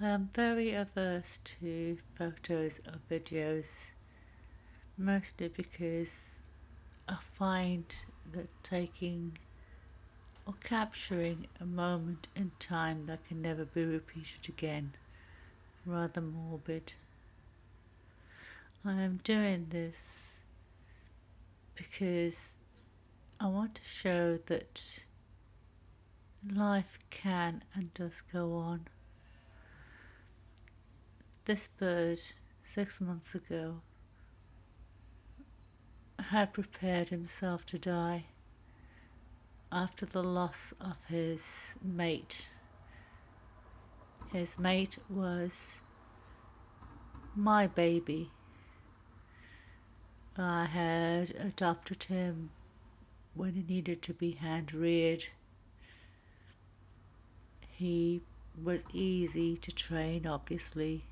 I am very averse to photos or videos, mostly because I find that taking or capturing a moment in time that can never be repeated again rather morbid. I am doing this because I want to show that life can and does go on. This bird, 6 months ago, had prepared himself to die after the loss of his mate. His mate was my baby. I had adopted him when he needed to be hand reared. He was easy to train, obviously,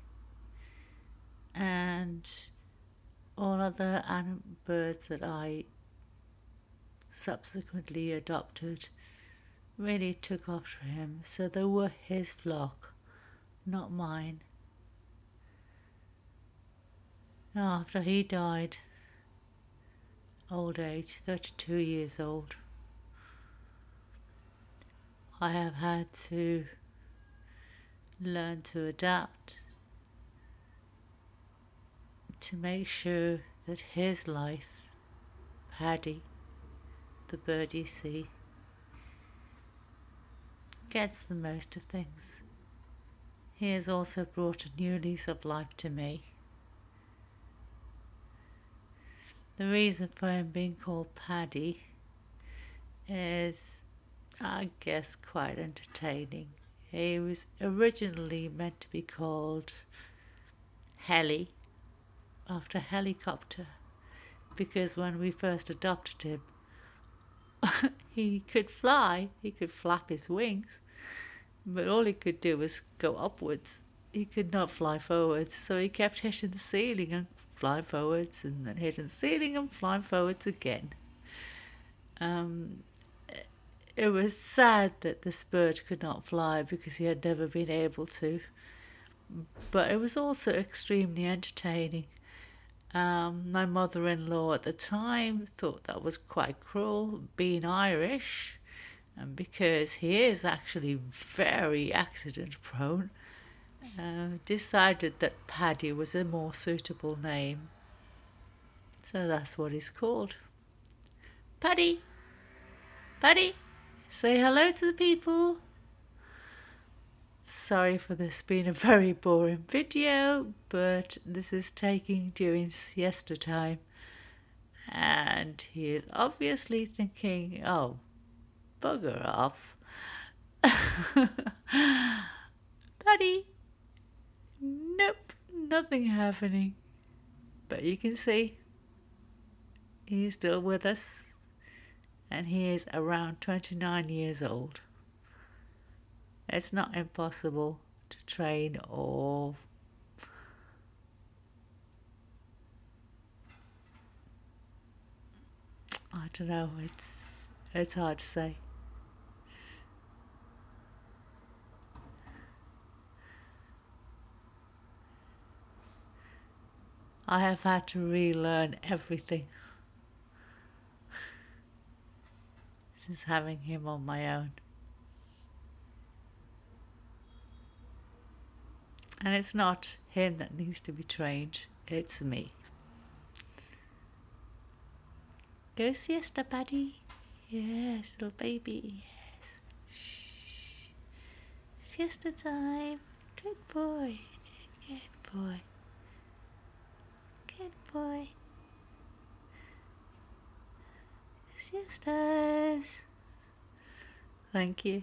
and all other birds that I subsequently adopted really took after him, so they were his flock, not mine. Now, after he died, old age, 32 years old, I have had to learn to adapt to make sure that his life, Paddy, the bird you see, gets the most of things. He has also brought a new lease of life to me. The reason for him being called Paddy is, I guess, quite entertaining. He was originally meant to be called Heli, after helicopter, because when we first adopted him, he could fly, he could flap his wings, but all he could do was go upwards. He could not fly forwards, so he kept hitting the ceiling and flying forwards, and then hitting the ceiling and flying forwards again. It was sad that this bird could not fly because he had never been able to, but it was also extremely entertaining. My mother-in-law at the time thought that was quite cruel, being Irish, and because he is actually very accident prone, decided that Paddy was a more suitable name. So that's what he's called. Paddy! Paddy! Say hello to the people! Sorry for this being a very boring video, but this is taking during siesta time. And he is obviously thinking, oh, bugger off. Paddy! Nope, nothing happening. But you can see he is still with us, and he is around 29 years old. It's not impossible to train or I don't know, it's hard to say. I have had to relearn everything since having him on my own. And it's not him that needs to be trained, it's me. Go siesta, Paddy. Yes, little baby, yes. Shh. Siesta time. Good boy. Good boy. Good boy. Siestas. Thank you.